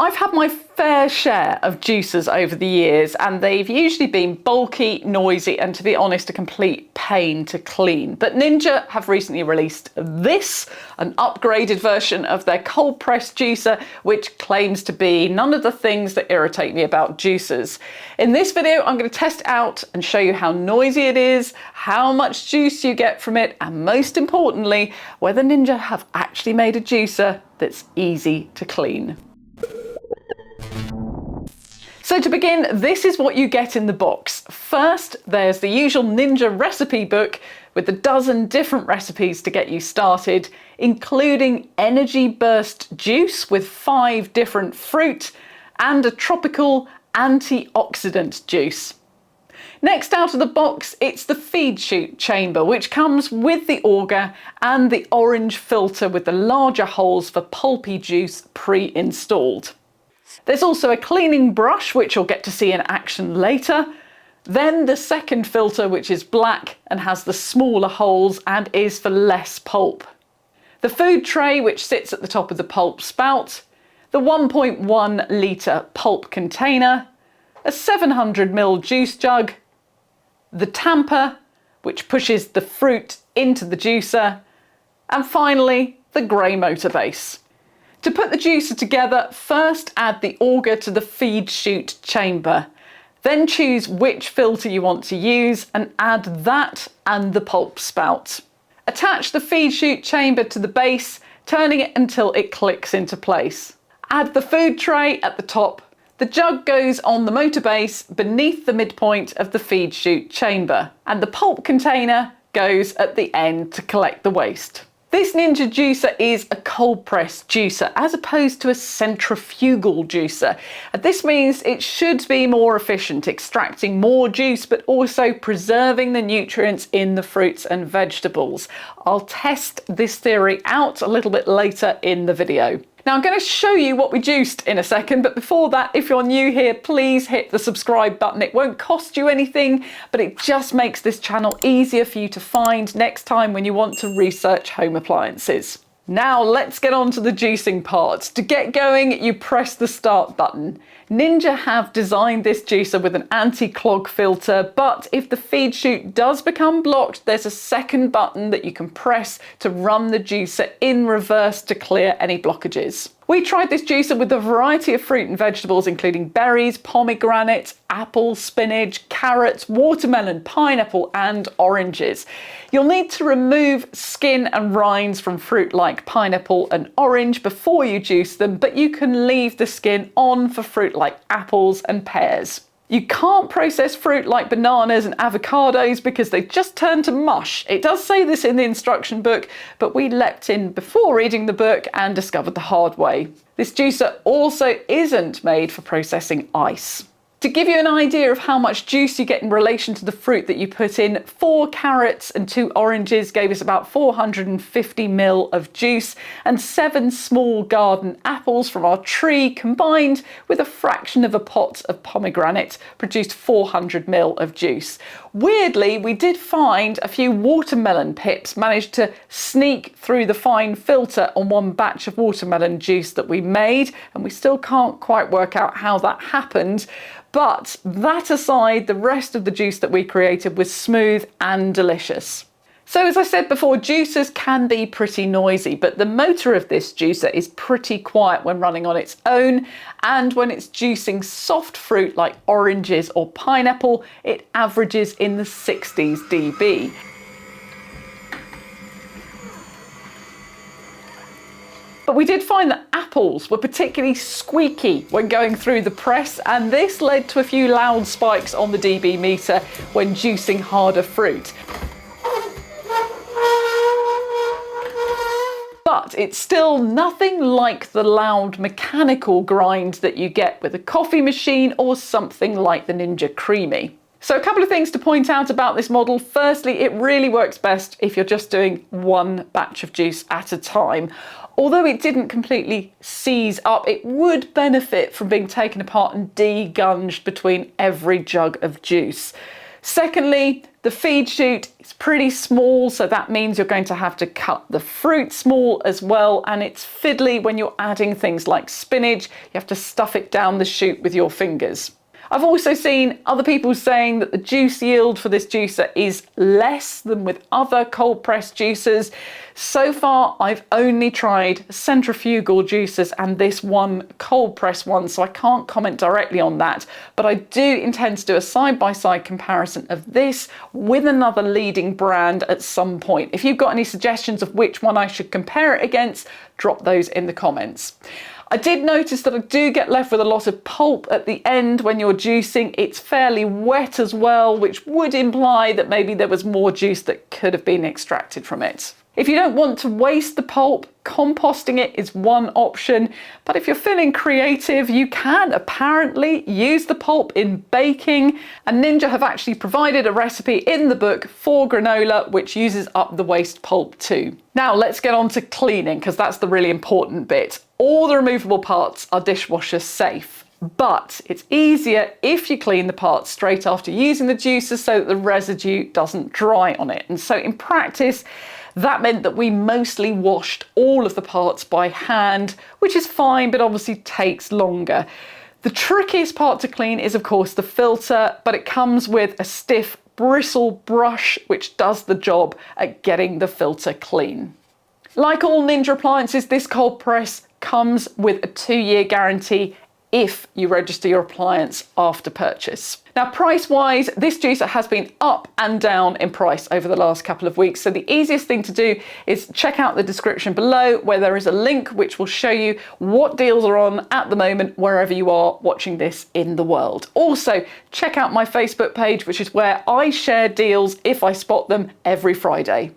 I've had my fair share of juicers over the years, and they've usually been bulky, noisy, and to be honest, a complete pain to clean. But Ninja have recently released this, an upgraded version of their cold press juicer, which claims to be none of the things that irritate me about juicers. In this video, I'm going to test it out and show you how noisy it is, how much juice you get from it, and most importantly, whether Ninja have actually made a juicer that's easy to clean. So to begin, this is what you get in the box. First, there's the usual Ninja recipe book with a dozen different recipes to get you started, including energy burst juice with 5 different fruit and a tropical antioxidant juice. Next out of the box, it's the feed chute chamber, which comes with the auger and the orange filter with the larger holes for pulpy juice pre-installed. There's also a cleaning brush, which you'll get to see in action later. Then the second filter, which is black and has the smaller holes and is for less pulp. The food tray, which sits at the top of the pulp spout. The 1.1 litre pulp container. A 700ml juice jug. The tamper, which pushes the fruit into the juicer. And finally, the grey motor base. To put the juicer together, first add the auger to the feed chute chamber. Then choose which filter you want to use and add that and the pulp spout. Attach the feed chute chamber to the base, turning it until it clicks into place. Add the food tray at the top. The jug goes on the motor base beneath the midpoint of the feed chute chamber, and the pulp container goes at the end to collect the waste. This Ninja juicer is a cold press juicer as opposed to a centrifugal juicer. And this means it should be more efficient, extracting more juice but also preserving the nutrients in the fruits and vegetables. I'll test this theory out a little bit later in the video. Now I'm going to show you what we juiced in a second, but before that, if you're new here, please hit the subscribe button. It won't cost you anything, but it just makes this channel easier for you to find next time when you want to research home appliances. Now let's get on to the juicing part. To get going, you press the start button. Ninja have designed this juicer with an anti-clog filter, but if the feed chute does become blocked, there's a second button that you can press to run the juicer in reverse to clear any blockages. We tried this juicer with a variety of fruit and vegetables, including berries, pomegranate, apples, spinach, carrots, watermelon, pineapple, and oranges. You'll need to remove skin and rinds from fruit like pineapple and orange before you juice them, but you can leave the skin on for fruit like apples and pears. You can't process fruit like bananas and avocados because they just turn to mush. It does say this in the instruction book, but we leapt in before reading the book and discovered the hard way. This juicer also isn't made for processing ice. To give you an idea of how much juice you get in relation to the fruit that you put in, 4 carrots and 2 oranges gave us about 450ml of juice, and 7 small garden apples from our tree combined with a fraction of a pot of pomegranate produced 400ml of juice. Weirdly, we did find a few watermelon pips managed to sneak through the fine filter on one batch of watermelon juice that we made, and we still can't quite work out how that happened. But that aside, the rest of the juice that we created was smooth and delicious. So as I said before, juicers can be pretty noisy, but the motor of this juicer is pretty quiet when running on its own, and when it's juicing soft fruit like oranges or pineapple, it averages in the 60s dB. But we did find that apples were particularly squeaky when going through the press, and this led to a few loud spikes on the dB meter when juicing harder fruit. But it's still nothing like the loud mechanical grind that you get with a coffee machine or something like the Ninja Creamy. So a couple of things to point out about this model. Firstly, it really works best if you're just doing one batch of juice at a time. Although it didn't completely seize up, it would benefit from being taken apart and degunged between every jug of juice. Secondly, The feed chute is pretty small, so that means you're going to have to cut the fruit small as well, and it's fiddly when you're adding things like spinach. You have to stuff it down the chute with your fingers. I've also seen other people saying that the juice yield for this juicer is less than with other cold press juicers. So far, I've only tried centrifugal juicers and this one cold press one, so I can't comment directly on that. But I do intend to do a side-by-side comparison of this with another leading brand at some point. If you've got any suggestions of which one I should compare it against, drop those in the comments. I did notice that I do get left with a lot of pulp at the end when you're juicing. It's fairly wet as well, which would imply that maybe there was more juice that could have been extracted from it. If you don't want to waste the pulp, composting it is one option, but if you're feeling creative, you can apparently use the pulp in baking, and Ninja have actually provided a recipe in the book for granola which uses up the waste pulp too. Now let's get on to cleaning, because that's the really important bit. All the removable parts are dishwasher safe. But it's easier if you clean the parts straight after using the juicer so that the residue doesn't dry on it. And so in practice, that meant that we mostly washed all of the parts by hand, which is fine, but obviously takes longer. The trickiest part to clean is, of course, the filter, but it comes with a stiff bristle brush, which does the job at getting the filter clean. Like all Ninja appliances, this cold press comes with a 2-year guarantee if you register your appliance after purchase. Now, price-wise, this juicer has been up and down in price over the last couple of weeks, so the easiest thing to do is check out the description below, where there is a link which will show you what deals are on at the moment wherever you are watching this in the world. Also, check out my Facebook page, which is where I share deals if I spot them every Friday.